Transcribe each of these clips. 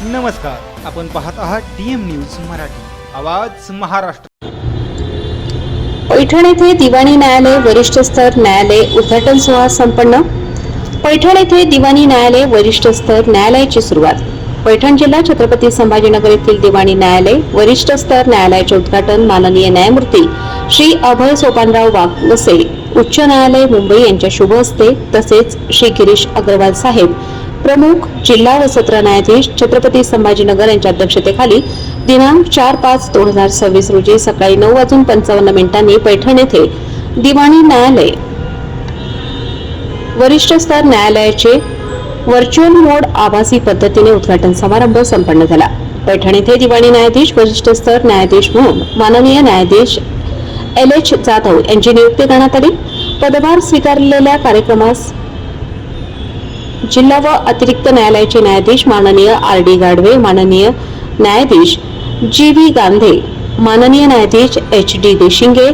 नमस्कार, आपण पाहत आहात DM न्यूज मराठी, आवाज महाराष्ट्र। पैठण येथे दिवाणी न्यायालय वरिष्ठ स्तर न्यायालय उद्घाटन सोहळा संपन्न। पैठण येथे दिवाणी न्यायालय वरिष्ठ स्तर न्यायालयाची सुरुवात। पैठण जिल्हा छत्रपती संभाजीनगर येथील दिवाणी न्यायालय वरिष्ठ स्तर न्यायालयाचे उद्घाटन माननीय न्यायमूर्ती श्री अभय सोपानराव वाघनसे उच्च न्यायालय मुंबई यांच्या शुभ हस्ते तसेच श्री गिरीश अग्रवाल साहेब प्रमुख जिल्हा व सत्र न्यायाधीश छत्रपती संभाजीनगर यांच्या अध्यक्षतेखाली दिनांक 4/5/2026 रोजी सकाळी 9:55 पैठण येथे दिवाणी न्यायालय वरिष्ठ स्तर न्यायालयाचे व्हर्च्युअल मोड आभासी पद्धतीने उद्घाटन समारंभ संपन्न झाला। पैठण येथे दिवाणी न्यायाधीश वरिष्ठ स्तर न्यायाधीश म्हणून माननीय न्यायाधीश LH जाधव यांची नियुक्ती करण्यात आली। पदभार स्वीकारलेल्या कार्यक्रमास जिल्हा व अतिरिक्त न्यायालयाचे न्यायाधीश माननीय RD गाडवे, माननीय न्यायाधीश GV गांधे, माननीय न्यायाधीश HD देशिंगे,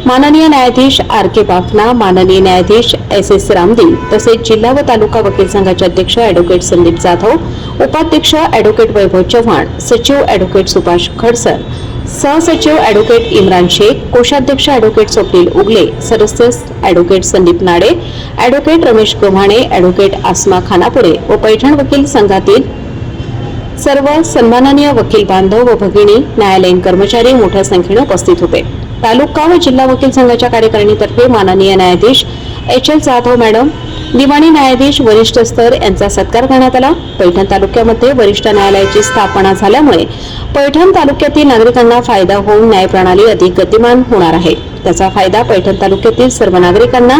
माननीय न्यायाधीश RK बाफना, माननीय न्यायाधीश SS रामदी तसेच जिल्हा व तालुका वकील संघाचे अध्यक्ष ॲडव्होकेट संदीप जाधव, उपाध्यक्ष ॲडव्होकेट वैभव चव्हाण, सचिव ॲडव्होकेट सुभाष खडसर, सहसचिव ॲडव्होकेट इम्रान शेख, कोषाध्यक्ष ॲडव्होकेट स्वप्नील उगले, सदस्य advocate Sandeep Nade, advocate Ramesh Gavhane, advocate आसमा खानापुरे व पैठण वकील संघातील सर्व सन्माननीय वकील बांधव व भगिनी न्यायालयीन कर्मचारी मोठ्या संख्येने उपस्थित होते। तालुका व जिल्हा वकील संघाच्या कार्यकारिणीतर्फे माननीय न्यायाधीश HL जाधव मॅडम, दिवाणी न्यायाधीश वरिष्ठ स्तर यांचा सत्कार करण्यात आला। पैठण तालुक्यामध्ये वरिष्ठ न्यायालयाची स्थापना झाल्यामुळे पैठण तालुक्यातील नागरिकांना फायदा होऊन न्यायप्रणाली अधिक गतिमान होणार आहे। त्याचा फायदा पैठण तालुक्यातील सर्व नागरिकांना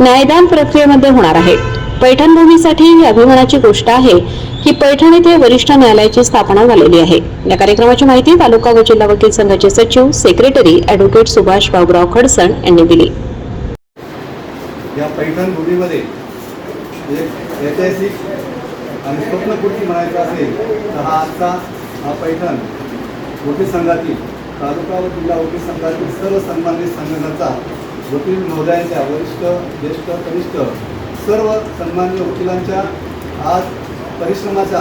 न्यायदान प्रक्रियेमध्ये होणार आहे। पैठण भूमीसाठी ही अभिमानाची गोष्ट आहे की पैठण येथे वरिष्ठ न्यायालयाची स्थापना झालेली आहे। या कार्यक्रमाची माहिती तालुका व जिल्हा वकील संघाचे सचिव सेक्रेटरी ॲडव्होकेट सुभाष बाबूराव खडसण यांनी दिली। या पैठण भूमीमध्ये एक ऐतिहासिक आणि स्वप्नपूर्ती म्हणायचं असेल तर हा पैठण वकील संघातील तालुका व जिल्हा वकील संघातील सर्व सन्मानित संघटनाचा वकील महोदयांच्या वरिष्ठ ज्येष्ठ कनिष्ठ सर्व सन्मान्य वकिलांच्या आज परिश्रमाचा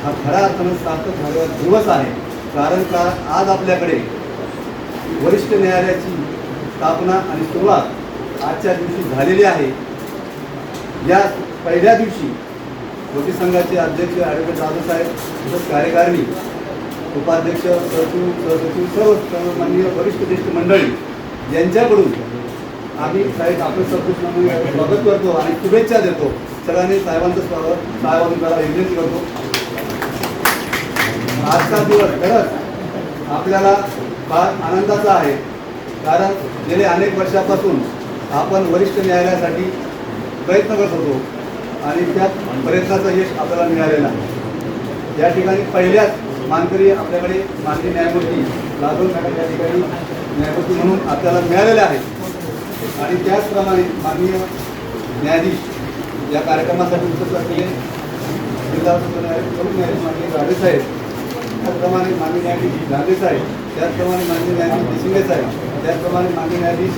हा खऱ्या अर्थानं सार्थक झालेला दिवस आहे। कारण का आज आपल्याकडे वरिष्ठ न्यायालयाची स्थापना आणि सुरुवात आजच्या दिवशी झालेली आहे। या पहिल्या दिवशी वकील संघाचे अध्यक्ष ॲडव्होकेट जाधव साहेब तसंच कार्यकारिणी उपाध्यक्ष सहसचिव सर्व सन्माननीय वरिष्ठ ज्येष्ठ मंडळी यांच्याकडून आम्ही साहेब आपलं स्वागत करतो आणि शुभेच्छा देतो। सगळ्यांनी साहेबांचं साहेबांना विनंती करतो। आजचा दिवस खरंच आपल्याला फार आनंदाचा आहे, कारण गेले अनेक वर्षापासून आपण वरिष्ठ न्यायालयासाठी प्रयत्न करत होतो आणि त्यात प्रयत्नाचं यश आपल्याला मिळालेलं आहे। या ठिकाणी पहिल्याच मानकरी आपल्याकडे माननीय न्यायमूर्ती जाधव मॅडम या ठिकाणी न्यायमूर्ती म्हणून आपल्याला मिळालेले आहेत आणि त्याचप्रमाणे माननीय न्यायाधीश या कार्यक्रमासाठी उपस्थित असलेले जिल्हा प्रमुख न्यायाधीश माननीय गाडवे साहेब, त्याचप्रमाणे माननीय न्यायाधीश गांधे साहेब, त्याचप्रमाणे माननीय न्यायाधीश देशिंगे साहेब, त्याचप्रमाणे माननीय न्यायाधीश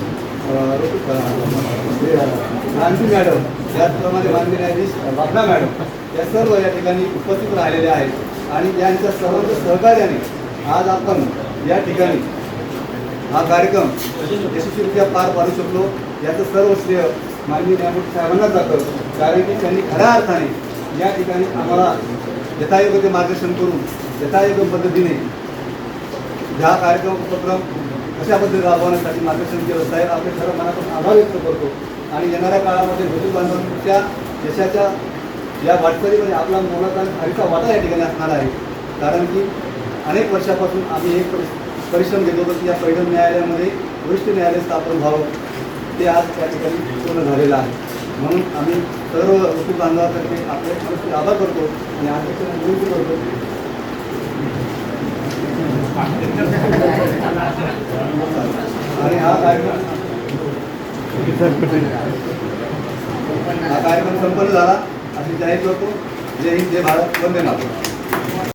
रामजी मॅडम, त्याचप्रमाणे माननीय न्यायाधीश बाबना मॅडम या सर्व या ठिकाणी उपस्थित राहिलेले आहेत आणि यांच्या सर्वांच्या सहकार्याने आज आपण या ठिकाणी हा कार्यक्रम यशस्वीरित्या पार पाडू शकलो। याचं सर्व श्रेय माननीय न्यायमूर्ती साहेबांना जातं, कारण की त्यांनी खऱ्या अर्थाने या ठिकाणी आम्हाला यथायोग्य ते मार्गदर्शन करून यथायोग्य पद्धतीने हा कार्यक्रम उपक्रम अशा पद्धतीने राबवण्यासाठी मार्गदर्शन केलं। साहेब आपले खरं मनापासून आभार व्यक्त करतो आणि येणाऱ्या काळामध्ये वकील बांधवांच्या यशाच्या या वाटचालीमध्ये आपला मोलाचा आणि भारीचा वाटा या ठिकाणी असणार आहे। कारण की अनेक वर्षापासून आम्ही एक परिश्रम घेत होतो की या पैठण न्यायालयामध्ये वरिष्ठ न्यायालय स्थापन व्हावं, ते आज त्या ठिकाणी पूर्ण झालेलं आहे। म्हणून आम्ही सर्व वकील बांधवांतर्फे आपले मनस्वी आभार करतो आणि अध्यक्षांना विनंती करतो आणि हा कार्यक्रम संपन्न झाला असे जाहीर करतो। जय हिंद, जय भारत, वंदे मातरम।